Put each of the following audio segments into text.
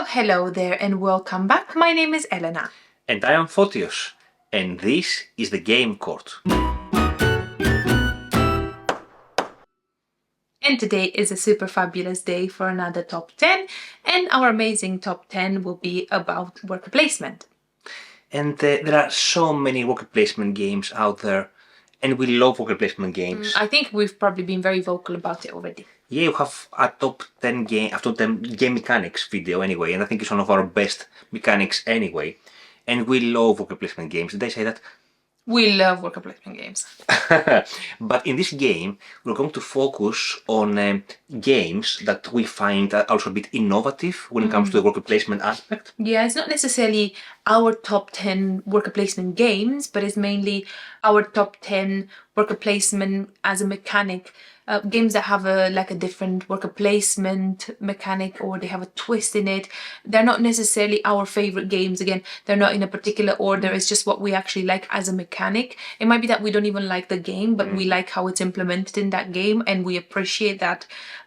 Well, hello there and welcome back. My name is Elena. And I am Photios, and this is the Game Court. And today is a super fabulous day for another top 10, and our amazing top 10 will be about worker placement. And there are so many worker placement games out there, and we love worker placement games. I think we've probably been very vocal about it already. Yeah, we have a top 10 game mechanics video anyway, and I think it's one of our best mechanics anyway. And we love worker placement games. Did I say that? We love worker placement games. But in this game, we're going to focus on games that we find are also a bit innovative when it comes to the worker placement aspect. Yeah, it's not necessarily our top 10 worker placement games, but it's mainly our top 10 worker placement as a mechanic. Games that have a different worker placement mechanic, or they have a twist in it. They're not necessarily our favorite games. Again, they're not in a particular order. It's just what we actually like as a mechanic. It might be that we don't even like the game, but we like how it's implemented in that game, and we appreciate that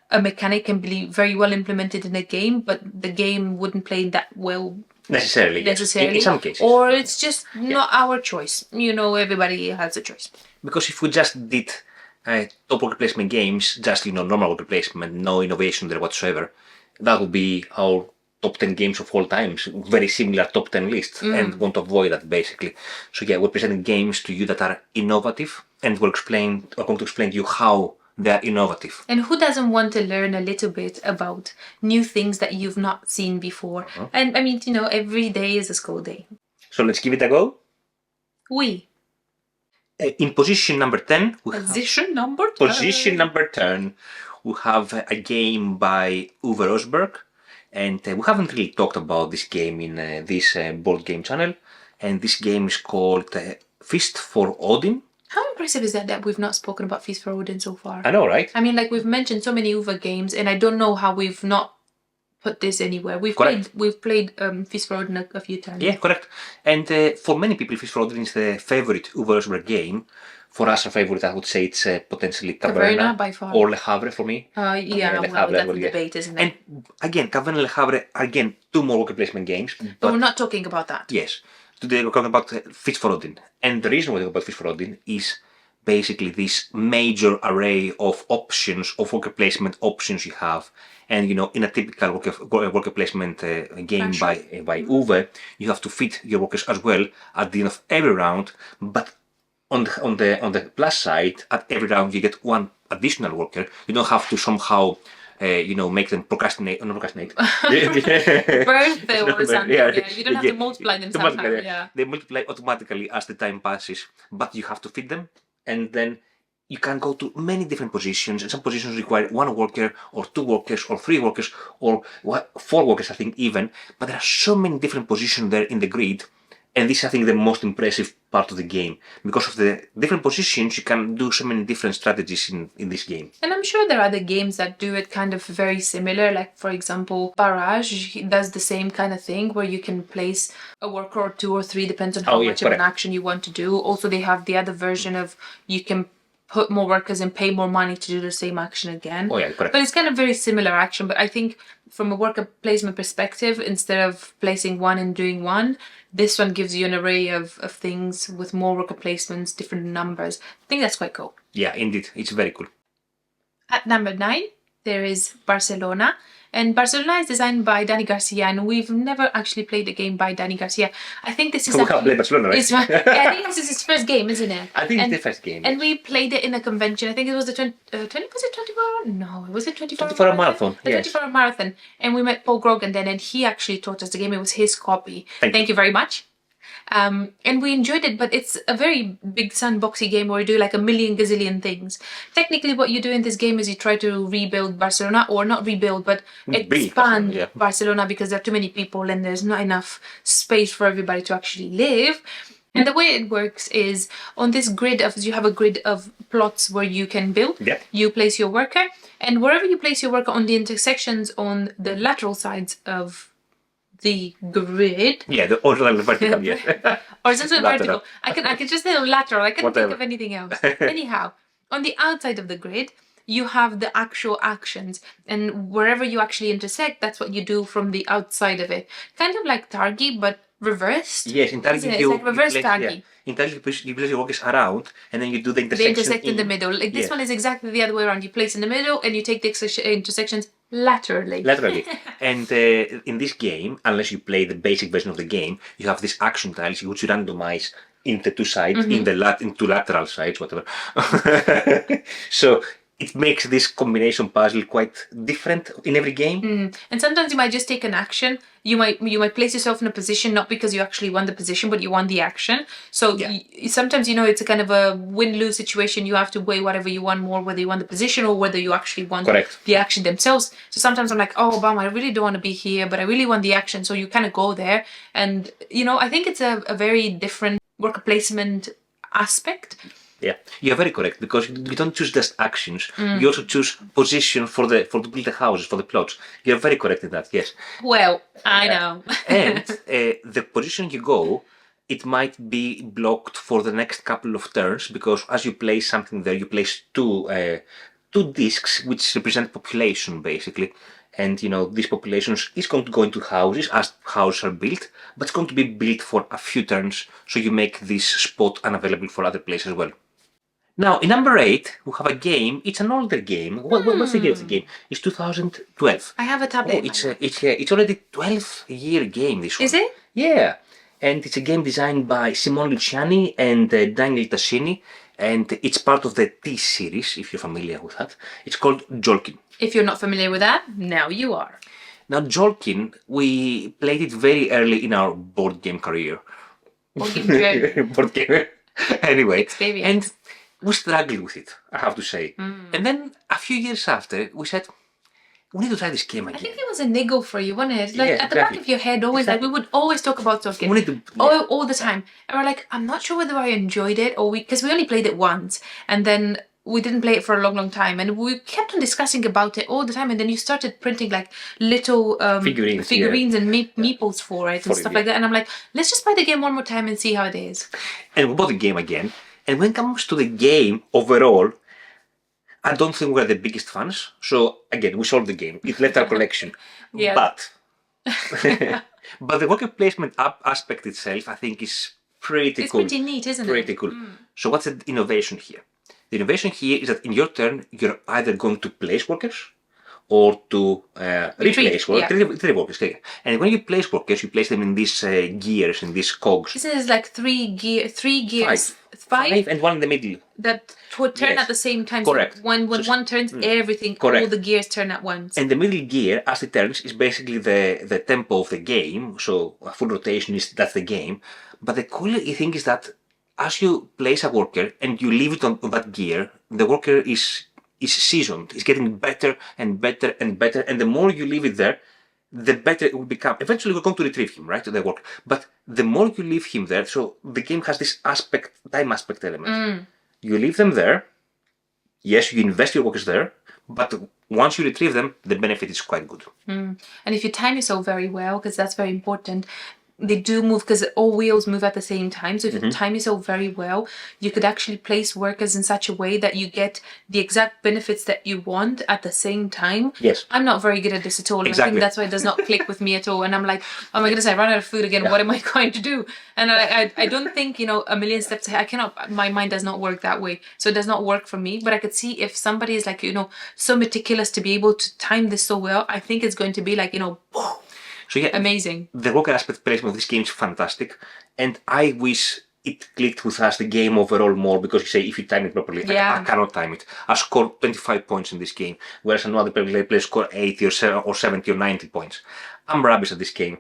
a mechanic can be very well implemented in a game, but the game wouldn't play that well Necessarily. In some cases. Or it's just not our choice. You know, everybody has a choice. Because if we just did top worker placement games, just normal worker placement, no innovation there whatsoever, that would be our top 10 games of all times, very similar top 10 list, and want to avoid that basically. So yeah, we're presenting games to you that are innovative, and we're going to explain to you how they are innovative. And who doesn't want to learn a little bit about new things that you've not seen before? And I mean, every day is a school day. So let's give it a go. In position number 10, Position number 10, we have a game by Uwe Rosberg, and we haven't really talked about this game in this board game channel, and this game is called Fist for Odin. How impressive is that we've not spoken about Fist for Odin so far? I know, right? I mean, we've mentioned so many Uwe games, and I don't know how we've not put this anywhere. We've played Fist for Odin a few times. Yeah, correct. And for many people, Fist for Odin is the favorite Uwe Rosberg game. For us, a favorite, I would say it's potentially Caverna by far. or Le Havre for me. That's the debate, isn't it? And again, Caverna and Le Havre, two more worker placement games. But we're not talking about that. Yes. Today we're talking about Fist for Odin. And the reason we're talking about Fist for Odin is basically this major array of options, of worker placement options you have. And in a typical worker placement game by Uwe, you have to fit your workers as well at the end of every round. But on the plus side, at every round you get one additional worker. You don't have to somehow make them procrastinate. Burn them or something. Yeah. You don't have to multiply them somehow. Yeah. They multiply automatically as the time passes, but you have to fit them, and then you can go to many different positions, and some positions require one worker, or two workers, or three workers, or four workers, I think even. But there are so many different positions there in the grid, and this is, I think, the most impressive part of the game. Because of the different positions, you can do so many different strategies in this game. And I'm sure there are other games that do it kind of very similar. Like, for example, Barrage does the same kind of thing, where you can place a worker or two or three, depends on how much of an action you want to do. Also, they have the other version of you can put more workers and pay more money to do the same action again. Correct. But it's kind of very similar action. But I think from a worker placement perspective, instead of placing one and doing one, this one gives you an array of things with more worker placements, different numbers. I think that's quite cool. Yeah, indeed. It's very cool. At number 9, there is Barcelona. And Barcelona is designed by Dani Garcia, and we've never actually played a game by Dani Garcia. I think this is... We have played Barcelona, right? I think this is his first game, isn't it? I think it's the first game. And we played it in a convention. I think it was the 24-hour? No, it was it 24-hour? 24-hour marathon, the yes. 24-hour marathon. And we met Paul Grogan then, and he actually taught us the game. It was his copy. Thank you very much. And we enjoyed it, but it's a very big sandboxy game where you do like a million gazillion things. Technically, what you do in this game is you try to rebuild Barcelona, or not rebuild, but expand Barcelona, because there are too many people and there's not enough space for everybody to actually live. And the way it works is on this grid you have a grid of plots where you can build. Yep. You place your worker, and wherever you place your worker on the intersections on the lateral sides of the grid. Yeah, the horizontal vertical, yes. Horizontal vertical. I can just say lateral. I can't think of anything else. Anyhow, on the outside of the grid, you have the actual actions, and wherever you actually intersect, that's what you do from the outside of it. Kind of like Targi, but reversed. Yes, in Targi It's like reverse Targi. In Targi you place your workers around, and then you do the They intersection. intersect in the middle. Like this one is exactly the other way around. You place in the middle, and you take the intersections laterally. And in this game, unless you play the basic version of the game, you have these action tiles which you randomize in the two sides, in two lateral sides, whatever. So it makes this combination puzzle quite different in every game. And sometimes you might just take an action. You might place yourself in a position not because you actually won the position, but you won the action. So sometimes it's a kind of a win-lose situation. You have to weigh whatever you won more, whether you won the position or whether you actually won the action themselves. So sometimes I'm like, oh, bum, I really don't want to be here, but I really want the action. So you kind of go there, and I think it's a very different worker placement aspect. Yeah, you're very correct, because you don't choose just actions. You also choose position for to build the houses, for the plots. You're very correct in that. Yes. Well, I know. And the position you go, it might be blocked for the next couple of turns, because as you place something there, you place two discs which represent population basically. And these populations is going to go into houses as houses are built, but it's going to be built for a few turns, so you make this spot unavailable for other players as well. Now, in number 8, we have a game. It's an older game. What's the year of the game? It's 2012. I have a tablet. It's already a 12-year game, this one. Is it? Yeah. And it's a game designed by Simone Luciani and Daniel Tassini. And it's part of the T series, if you're familiar with that. It's called Tzolk'in. If you're not familiar with that, now you are. Now, Tzolk'in, we played it very early in our board game career. Board game journey. Board game. Anyway. Experience. And we struggled with it, I have to say. And then a few years after, we said, we need to try this game again. I think it was a niggle for you, wasn't it? Like at the back of your head, always like we would always talk about Tzolk'in. We need to, all the time. And we're like, I'm not sure whether I enjoyed it or because we only played it once, and then we didn't play it for a long, long time, and we kept on discussing about it all the time. And then you started printing like little figurines and meeples for it and stuff like that. And I'm like, let's just play the game one more time and see how it is. And we bought the game again. And when it comes to the game overall, I don't think we're the biggest fans. So again, we sold the game. It left our collection. But the worker placement aspect itself, I think, is pretty cool. It's pretty neat, isn't it? Pretty cool. So what's the innovation here? The innovation here is that in your turn, you're either going to place workers or to replace workers. And when you place workers, you place them in these gears, in these cogs. Isn't it like three gears? Five and one in the middle. That would turn at the same time. Correct. So when one turns, everything, all the gears turn at once. And the middle gear, as it turns, is basically the tempo of the game. So a full rotation that's the game. But the cool thing is that as you place a worker and you leave it on that gear, the worker is seasoned. It's getting better and better and better. And the more you leave it there, the better it will become. Eventually, we're going to retrieve him, right? The worker. But the more you leave him there, so the game has this time aspect element. You leave them there. Yes, you invest your workers there. But once you retrieve them, the benefit is quite good. And if you time yourself very well, because that's very important, they do move because all wheels move at the same time. So if you time yourself very well, you could actually place workers in such a way that you get the exact benefits that you want at the same time. Yes. I'm not very good at this at all. Exactly. I think that's why it does not click with me at all. And I'm like, oh my goodness, I ran out of food again. What am I going to do? And I don't think, a million steps ahead. I cannot, my mind does not work that way. So it does not work for me. But I could see if somebody is like, so meticulous to be able to time this so well, I think it's going to be like, So yeah, amazing. The worker aspect placement of this game is fantastic, and I wish it clicked with us the game overall more, because you say if you time it properly, I cannot time it. I scored 25 points in this game, whereas another player scored 80 or 70 or 90 points. I'm rubbish at this game.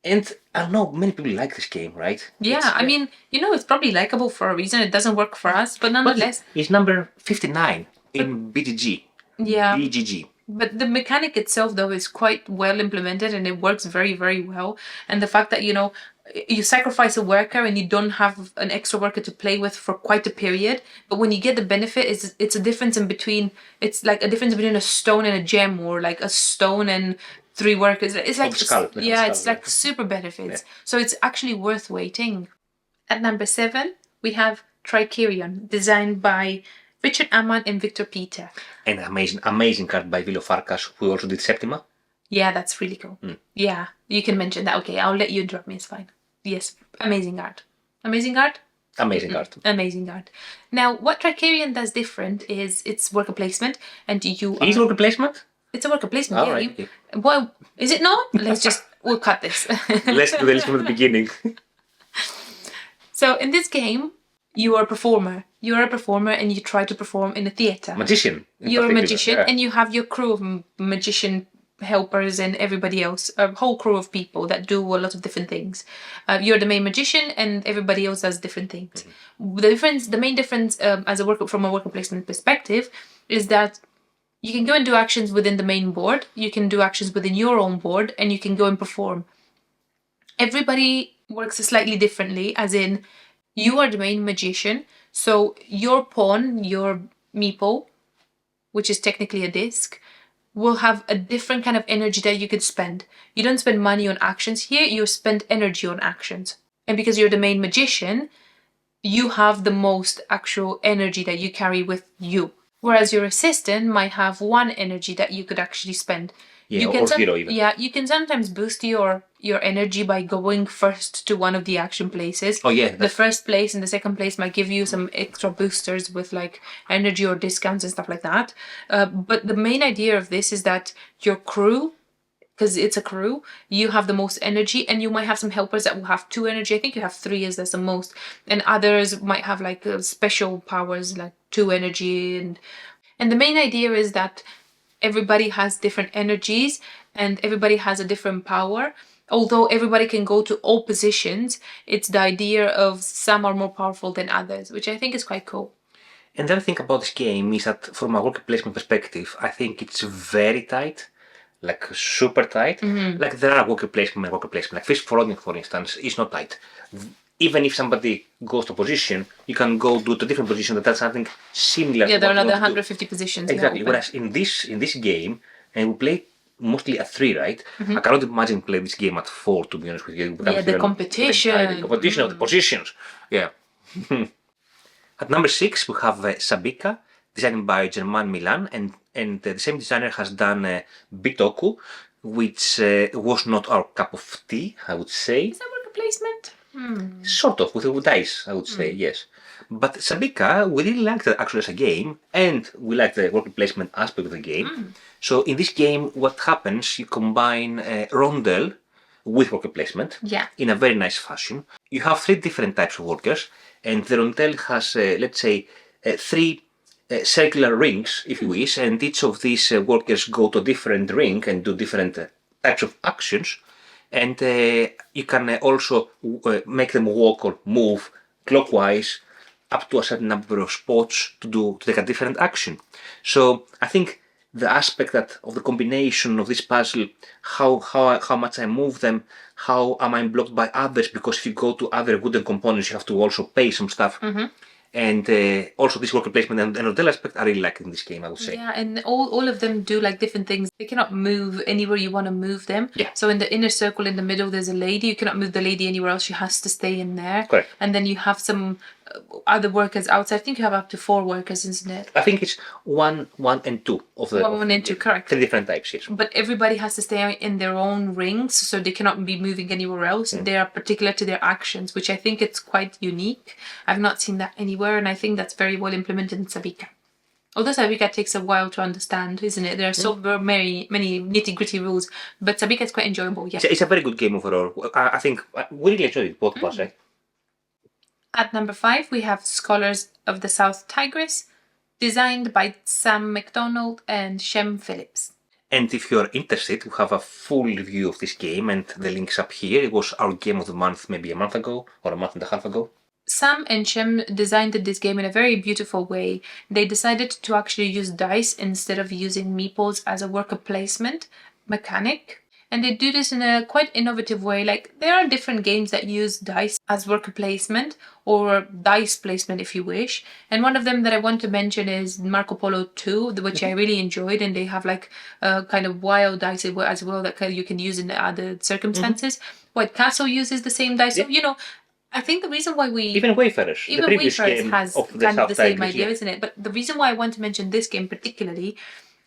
And I don't know, many people like this game, right? Yeah, I mean, it's probably likable for a reason. It doesn't work for us, but nonetheless. It's number 59 in BGG. Yeah. BGG. But the mechanic itself, though, is quite well implemented and it works very, very well. And the fact that, you sacrifice a worker and you don't have an extra worker to play with for quite a period. But when you get the benefit, it's a difference it's like a difference between a stone and a gem, or like a stone and 3 workers. It's like, it's like super benefits. Yeah. So it's actually worth waiting. At number 7, we have Trickerion, designed by Richard Amman and Victor Peter. And amazing card by Vilo Farkas, who also did Septima. Yeah, that's really cool. Yeah, you can mention that. Okay, I'll let you interrupt me. It's fine. Yes, amazing art. Amazing art? Amazing art. Amazing art. Now, what Trickerion does different is its worker placement, and you. Is worker placement? It's a worker placement All game. right. Okay. Well, is it not? We'll cut this. Let's do the list from the beginning. So in this game, you are a performer. You're a performer and you try to perform in a theatre. Magician. You're a magician and you have your crew of magician helpers and everybody else, a whole crew of people that do a lot of different things. You're the main magician and everybody else does different things. The main difference from a worker placement perspective is that you can go and do actions within the main board, you can do actions within your own board, and you can go and perform. Everybody works slightly differently, as in, you are the main magician, so your pawn, your meeple, which is technically a disc, will have a different kind of energy that you could spend. You don't spend money on actions here, you spend energy on actions. And because you're the main magician, you have the most actual energy that you carry with you. Whereas your assistant might have one energy that you could actually spend. Yeah, or zero even. Yeah, you can sometimes boost your energy by going first to one of the action places. Oh yeah. The first place and the second place might give you some extra boosters with like energy or discounts and stuff like that. But the main idea of this is that your crew, because it's a crew, you have the most energy, and you might have some helpers that will have 2 energy. I think you have 3 as that's the most, and others might have like special powers like 2 energy, and the main idea is that everybody has different energies and everybody has a different power. Although everybody can go to all positions, it's the idea of some are more powerful than others, which I think is quite cool. And the other thing about this game is that from a worker placement perspective, I think it's very tight. Like super tight. Like there are worker placement. Like Fish for Odin, for instance, is not tight. Even if somebody goes to position, you can go to a different position that does something similar. Yeah, to there are what you another want to 150 positions. Exactly. Whereas in this game, and we play mostly at 3, right? I cannot imagine play this game at 4, to be honest with you. Yeah, the competition. The competition of the positions. Yeah. At number 6, we have Sabika, designed by Germain Milan, and the same designer has done Bitoku, which was not our cup of tea, I would say. Is that worker placement? Sort of, with dice, I would say, yes. But Sabika, we really liked it actually as a game, and we like the worker placement aspect of the game. So in this game, what happens, you combine rondel with worker placement in a very nice fashion. You have 3 different types of workers, and the rondel has, let's say, 3 circular rings, if you wish, and each of these workers go to a different ring and do different types of actions. And you can also make them walk or move clockwise up to a certain number of spots to take a different action. So I think the aspect of the combination of this puzzle, how much I move them, how am I blocked by others, because if you go to other wooden components you have to also pay some stuff. And also this worker placement and rondel aspect I really like in this game, I would say. Yeah, and all of them do like different things. They cannot move anywhere you want to move them. Yeah. So in the inner circle in the middle there's a lady. You cannot move the lady anywhere else. She has to stay in there. Correct. And then you have some other workers outside. I think you have up to 4 workers, isn't it? I think it's 1, 1 and 2 of the 1 and 2, correct. 3 different types, yes. But everybody has to stay in their own rings, so they cannot be moving anywhere else. They are particular to their actions, which I think it's quite unique. I've not seen that anywhere, and I think that's very well implemented in Sabika. Although Sabika takes a while to understand, isn't it? There are so many nitty-gritty rules, but Sabika is quite enjoyable, yeah. It's a very good game overall. I think we really enjoyed it, both of us, right? At number 5, we have Scholars of the South Tigris, designed by Sam McDonald and Shem Phillips. And if you're interested, we have a full review of this game, and the link's up here. It was our game of the month maybe a month ago, or a month and a half ago. Sam and Shem designed this game in a very beautiful way. They decided to actually use dice instead of using meeples as a worker placement mechanic. And they do this in a quite innovative way. Like, there are different games that use dice as worker placement, or dice placement if you wish. And one of them that I want to mention is Marco Polo 2, which I really enjoyed. And they have like kind of wild dice as well that you can use in other circumstances. White Castle uses the same dice. So, I think the reason why we Even Wayfarers, the even previous Wayfarers game has of the kind of South the same Tigris, idea, yeah. isn't it? But the reason why I want to mention this game particularly,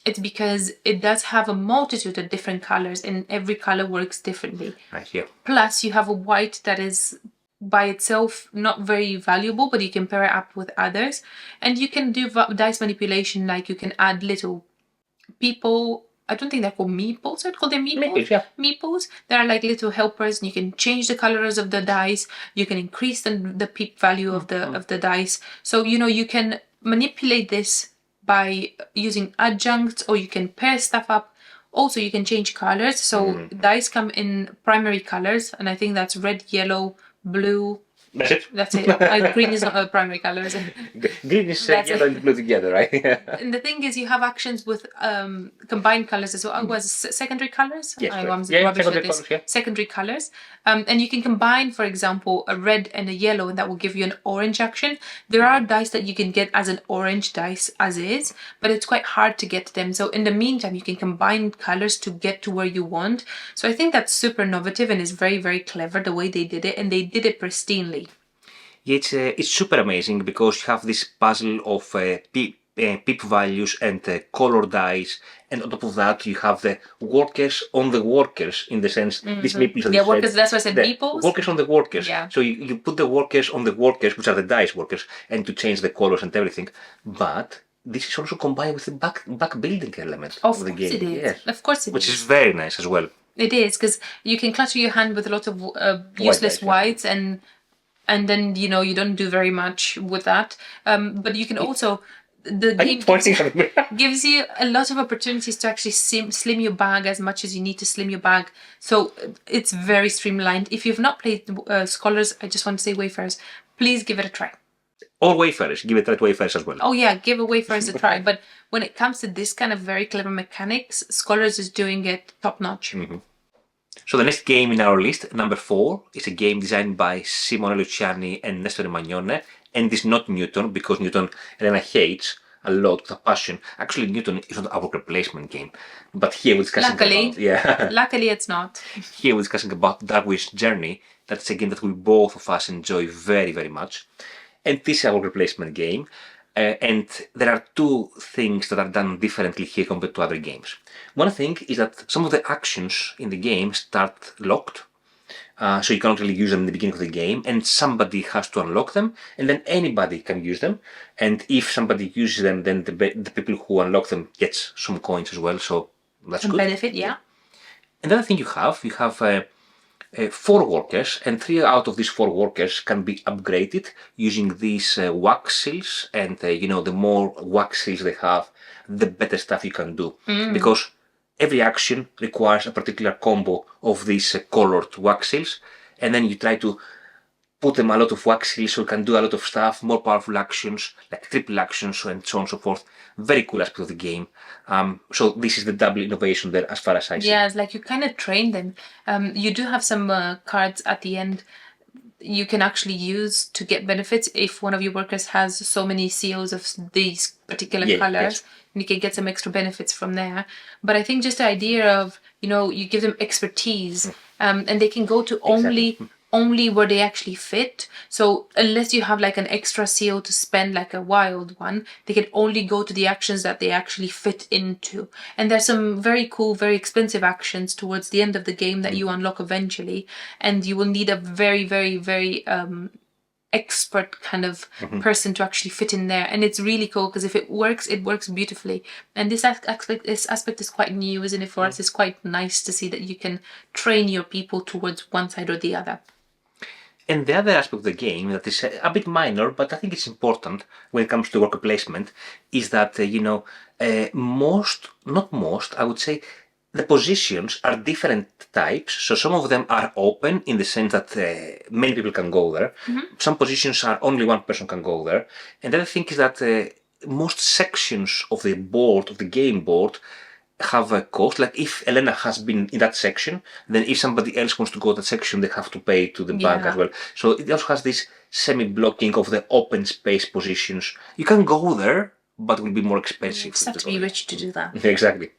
it's because it does have a multitude of different colors, and every color works differently. Right here. Plus, you have a white that is by itself not very valuable, but you can pair it up with others, and you can do dice manipulation. Like you can add little people. I don't think they're called meeples. I'd call them meeples. Meeples, yeah. Meeples. They're like little helpers, and you can change the colors of the dice. You can increase the peep value of the dice. So you can manipulate this by using adjuncts, or you can pair stuff up. Also, you can change colors. So dice come in primary colors, and I think that's red, yellow, blue. That's it. That's it. Green is not a primary color, is it? Green is That's yellow it. and blue together, right? And the thing is, you have actions with combined colors as well. Was secondary colors? Yes, I correct. was Yeah, rubbish secondary at this. colours, yeah. Secondary colors. And you can combine, for example, a red and a yellow, and that will give you an orange action. There are dice that you can get as an orange dice as is, but it's quite hard to get them. So in the meantime, you can combine colors to get to where you want. So I think that's super innovative and is very, very clever the way they did it, and they did it pristinely. Yeah, it's super amazing because you have this puzzle of peep values and color dice, and on top of that you have the workers on the workers, in the sense these meeples. Yeah, workers. That's why I said the meeples. workers on the workers. Yeah. So you put the workers on the workers, which are the dice workers, and to change the colors and everything. But this is also combined with the back building element of the game. Of course it is. Yes. Of course it Which is. is very nice as well. It is, because you can clutter your hand with a lot of useless dice, yeah. whites, and then you don't do very much with that. But you can also the Are you game pointing at me? gives you a lot of opportunities to actually slim your bag as much as you need to slim your bag. So it's very streamlined. If you've not played Scholars, I just want to say Wayfarers, please give it a try. Or Wayfarers, give it a try to Wayfarers as well. Oh yeah, give Wayfarers a try. But when it comes to this kind of very clever mechanics, Scholars is doing it top notch. So the next game in our list, number 4, is a game designed by Simone Luciani and Nestore Magnone, and it's not Newton, because Newton Elena hates a lot with a passion. Actually, Newton is not our replacement game, but here we're discussing Luckily it's not. Here we're discussing about Darwin's Journey. That's a game that we both of us enjoy very, very much, and this is our replacement game. And there are two things that are done differently here compared to other games. One thing is that some of the actions in the game start locked, so you cannot really use them in the beginning of the game, and somebody has to unlock them, and then anybody can use them. And if somebody uses them, then the people who unlock them gets some coins as well, so that's Some good. benefit, yeah. And the other thing you have 4 workers, and 3 out of these 4 workers can be upgraded using these wax seals, and the more wax seals they have, the better stuff you can do, because every action requires a particular combo of these colored wax seals, and then you try to put them a lot of wax seals so you can do a lot of stuff, more powerful actions, like triple actions and so on and so forth. Very cool aspect of the game. So this is the double innovation there as far as I see. Yeah, it's like you kind of train them. You do have some cards at the end you can actually use to get benefits if one of your workers has so many seals of these particular colors. Yes. And you can get some extra benefits from there. But I think just the idea of, you give them expertise and they can go to only where they actually fit. So unless you have like an extra seal to spend like a wild one, they can only go to the actions that they actually fit into. And there's some very cool, very expensive actions towards the end of the game that you unlock eventually. And you will need a very, very, very expert kind of person to actually fit in there. And it's really cool because if it works beautifully. And this aspect is quite new, isn't it? For us, it's quite nice to see that you can train your people towards one side or the other. And the other aspect of the game that is a bit minor, but I think it's important when it comes to worker placement, is that, I would say, the positions are different types. So some of them are open in the sense that many people can go there. Some positions are only one person can go there. And the other thing is that most sections of the board, of the game board, have a cost. Like if Elena has been in that section, then if somebody else wants to go to that section, they have to pay to the bank as well. So it also has this semi-blocking of the open space positions. You can go there, but it will be more expensive. You just have to be rich to do that. Exactly.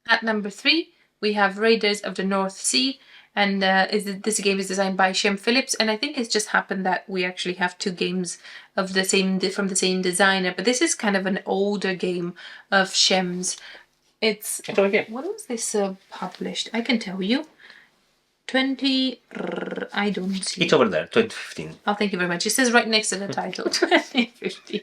At number 3, we have Raiders of the North Sea. And this game is designed by Shem Phillips, and I think it's just happened that we actually have two games of the same from the same designer. But this is kind of an older game of Shem's. It's okay. When was this published? I can tell you. 20. I don't see. It's over there, 2015. Oh, thank you very much. It says right next to the title, 2015.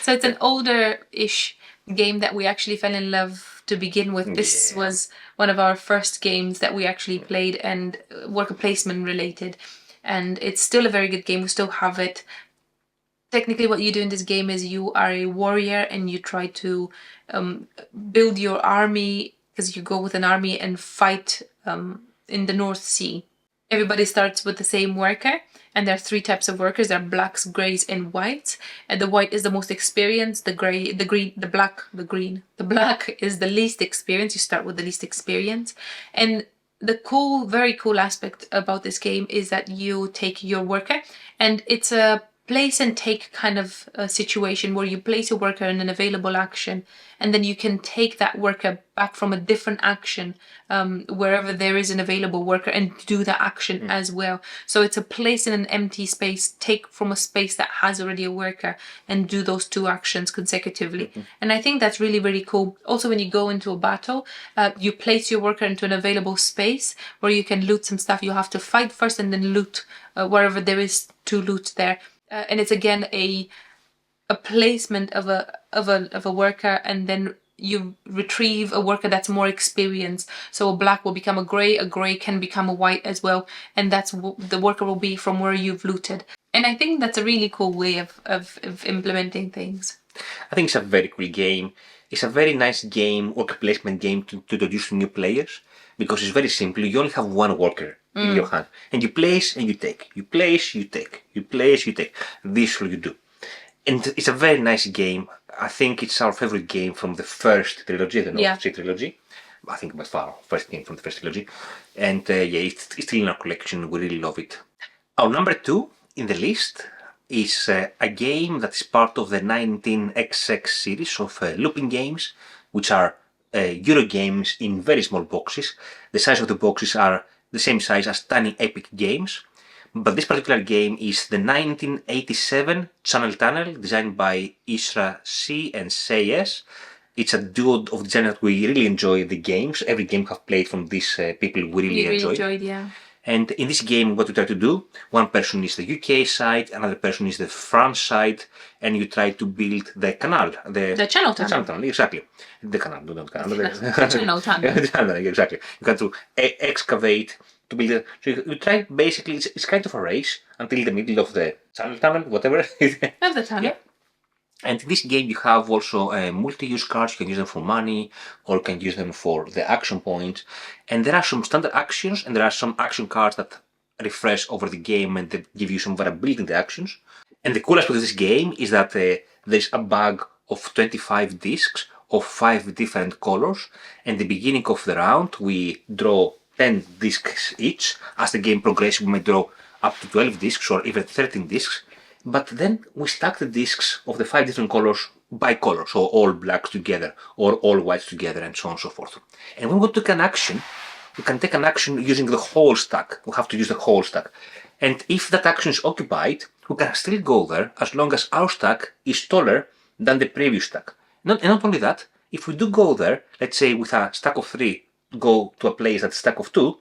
So it's an older-ish game that we actually fell in love to begin with. This was one of our first games that we actually played, and worker placement related. And it's still a very good game. We still have it. Technically, what you do in this game is you are a warrior and you try to build your army, because you go with an army and fight in the North Sea. Everybody starts with the same worker, and there are three types of workers. There are blacks, greys, and whites. And the white is the most experienced, the grey, the green, the black, the green. The black is the least experienced. You start with the least experience. And the cool, very cool aspect about this game is that you take your worker, and it's a place and take kind of a situation where you place your worker in an available action, and then you can take that worker back from a different action wherever there is an available worker and do that action as well. So it's a place in an empty space, take from a space that has already a worker and do those two actions consecutively. And I think that's really, really cool. Also, when you go into a battle, you place your worker into an available space where you can loot some stuff. You have to fight first and then loot wherever there is to loot there. And it's again a placement of a worker, and then you retrieve a worker that's more experienced. So a black will become a grey can become a white as well, and that's the worker will be from where you've looted. And I think that's a really cool way of implementing things. I think it's a very cool game. It's a very nice game, worker placement game to introduce new players, because it's very simple. You only have one worker in your hand, and you place and you take. You place, you take. You place, you take. This is what you do. And it's a very nice game. I think it's our favorite game from the first trilogy, the North Sea trilogy. I think by far, first game from the first trilogy. And it's still in our collection. We really love it. Our number 2 in the list is a game that is part of the 19XX series of looping games, which are Euro games in very small boxes. The size of the boxes are the same size as tiny epic games. But this particular game is the 1987 Channel Tunnel, designed by Isra C and Sayes. It's a duo of designers that we really enjoy the games. Every game I've played from these people we really enjoyed, yeah. And in this game, what we try to do, one person is the UK side, another person is the France side, and you try to build the canal. The Channel Tunnel. The Channel Tunnel, exactly. The canal, not canal. The Channel Tunnel. The Channel, exactly. You got to excavate, to build it. So you try, basically, it's kind of a race until the middle of the Channel Tunnel, whatever. Of the tunnel. Yeah. And in this game you have also multi-use cards. You can use them for money, or you can use them for the action points. And there are some standard actions, and there are some action cards that refresh over the game and that give you some variability in the actions. And the coolest part of this game is that there's a bag of 25 discs of 5 different colors. And at the beginning of the round we draw 10 discs each. As the game progresses, we may draw up to 12 discs or even 13 discs. But then we stack the discs of the 5 different colors by color, so all blacks together or all whites together, and so on and so forth. And when we take an action, we can take an action using the whole stack. We have to use the whole stack. And if that action is occupied, we can still go there as long as our stack is taller than the previous stack. And not only that, if we do go there, let's say with a stack of 3, go to a place that's a stack of 2,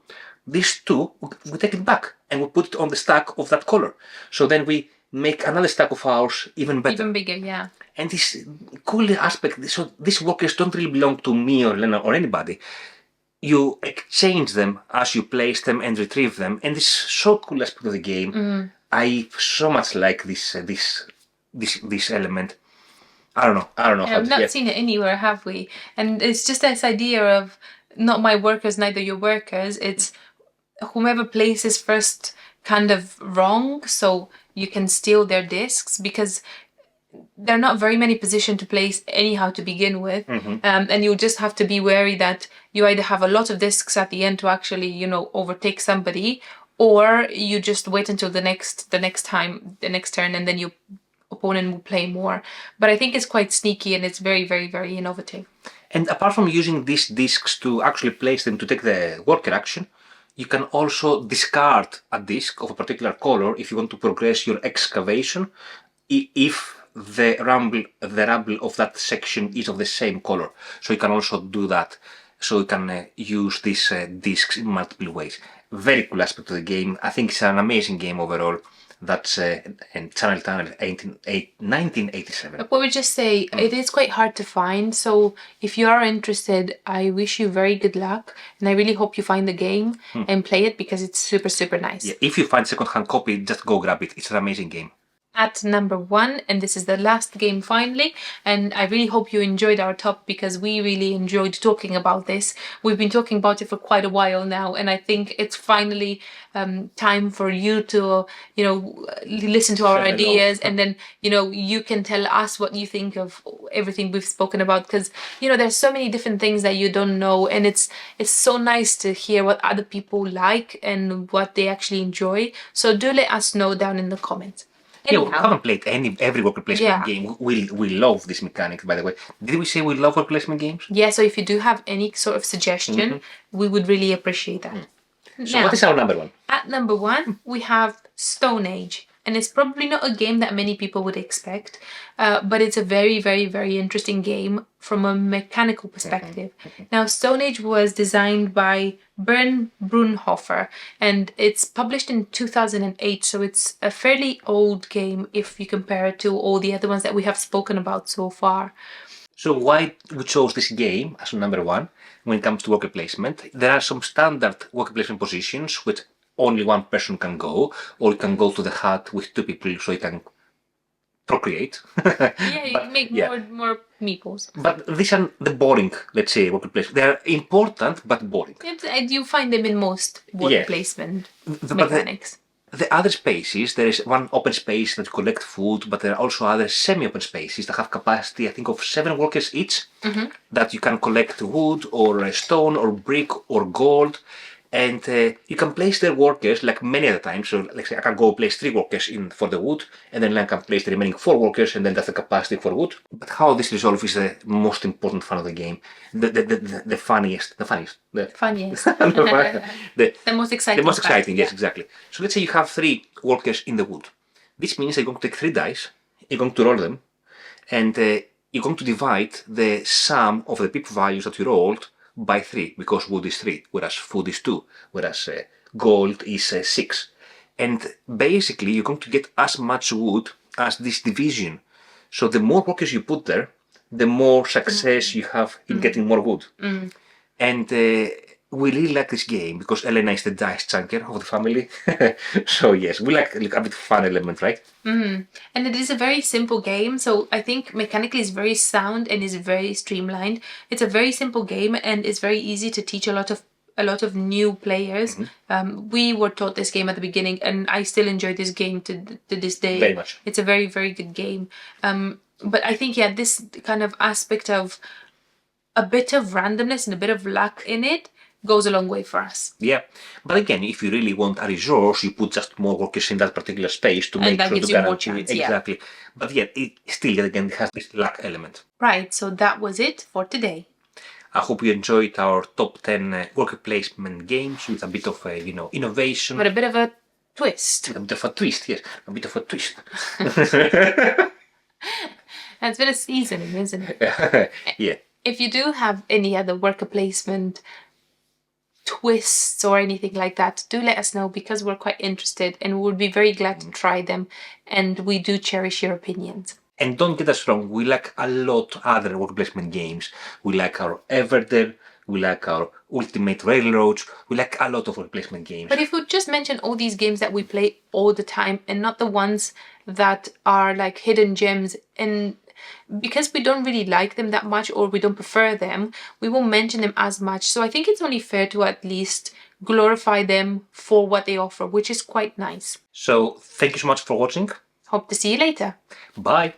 these 2, we take it back and we put it on the stack of that color. So then we make another stack of ours even better. Even bigger, yeah. And this cool aspect, so these workers don't really belong to me or Lena or anybody. You exchange them as you place them and retrieve them, and this is so cool aspect of the game. I so much like this element. I don't know how to I've not seen it anywhere, have we? And it's just this idea of not my workers, neither your workers. It's whomever places first kind of wrong, so you can steal their discs, because there are not very many positions to place anyhow to begin with. And you just have to be wary that you either have a lot of discs at the end to actually, overtake somebody, or you just wait until the next turn, and then your opponent will play more. But I think it's quite sneaky, and it's very, very, very innovative. And apart from using these discs to actually place them to take the worker action, You can also discard a disc of a particular color if you want to progress your excavation, if the rubble of that section is of the same color. So you can also do that. So you can use these discs in multiple ways. Very cool aspect of the game. I think it's an amazing game overall. That's in Channel 1987. What we just say, it is quite hard to find. So if you are interested, I wish you very good luck, and I really hope you find the game and play it because it's super, super nice. Yeah, if you find second-hand copy, just go grab it. It's an amazing game. At number 1, and this is the last game finally, and I really hope you enjoyed our top because we really enjoyed talking about this. We've been talking about it for quite a while now, and I think it's finally time for you to, listen to our ideas, and then, you can tell us what you think of everything we've spoken about, because, there's so many different things that you don't know, and it's so nice to hear what other people like and what they actually enjoy. So do let us know down in the comments. Yeah, we haven't played every worker placement game. We love this mechanic, by the way. Did we say we love worker placement games? Yeah, so if you do have any sort of suggestion, we would really appreciate that. So what is our number 1? At number 1, we have Stone Age. And it's probably not a game that many people would expect, but it's a very, very, very interesting game from a mechanical perspective. Now, Stone Age was designed by Bernd Brunhofer, and it's published in 2008, so it's a fairly old game if you compare it to all the other ones that we have spoken about so far. So why we chose this game as number 1 when it comes to worker placement? There are some standard worker placement positions which only one person can go, or you can go to the hut with 2 people so you can procreate. Yeah, you can make more meeples. But these are the boring, let's say, worker placement. They are important but boring. You find them in most worker placement mechanics. The other spaces, there is one open space that you collect food, but there are also other semi-open spaces that have capacity, I think, of 7 workers each, that you can collect wood or stone or brick or gold. And you can place their workers like many other times. So, let's say I can go place 3 workers in for the wood, and then I can place the remaining 4 workers, and then that's the capacity for wood. But how this resolves is the most important fun of the game. The funniest. The most exciting. The most exciting, yes, exactly. So let's say you have 3 workers in the wood. This means you're going to take 3 dice, you're going to roll them, and you're going to divide the sum of the pip values that you rolled by 3, because wood is 3, whereas food is 2, whereas gold is 6. And basically you're going to get as much wood as this division. So the more workers you put there, the more success you have in getting more wood. And we really like this game because Elena is the dice chunker of the family. So yes, we like a bit fun element, right? And it is a very simple game, so I think mechanically it's very sound and is very streamlined. It's a very simple game and it's very easy to teach a lot of new players. We were taught this game at the beginning, and I still enjoy this game to this day. Very much. It's a very, very good game. But I think this kind of aspect of a bit of randomness and a bit of luck in it goes a long way for us. Yeah, but again, if you really want a resource, you put just more workers in that particular space to make that sure gives to you more guarantee chance, exactly. But yeah, it still again has this luck element. Right, so that was it for today. I hope you enjoyed our top 10 worker placement games with a bit of innovation. But a bit of a twist. A bit of a twist, yes, a bit of a twist. That's a bit of seasoning, isn't it? Yeah. If you do have any other worker placement twists or anything like that, do let us know because we're quite interested and we'll be very glad to try them, and we do cherish your opinions. And don't get us wrong, we like a lot other worker placement games. We like our Everdell, we like our Ultimate Railroads, we like a lot of worker placement games. But if we just mention all these games that we play all the time and not the ones that are like hidden gems, and because we don't really like them that much or we don't prefer them, we won't mention them as much. So I think it's only fair to at least glorify them for what they offer, which is quite nice. So thank you so much for watching. Hope to see you later. Bye.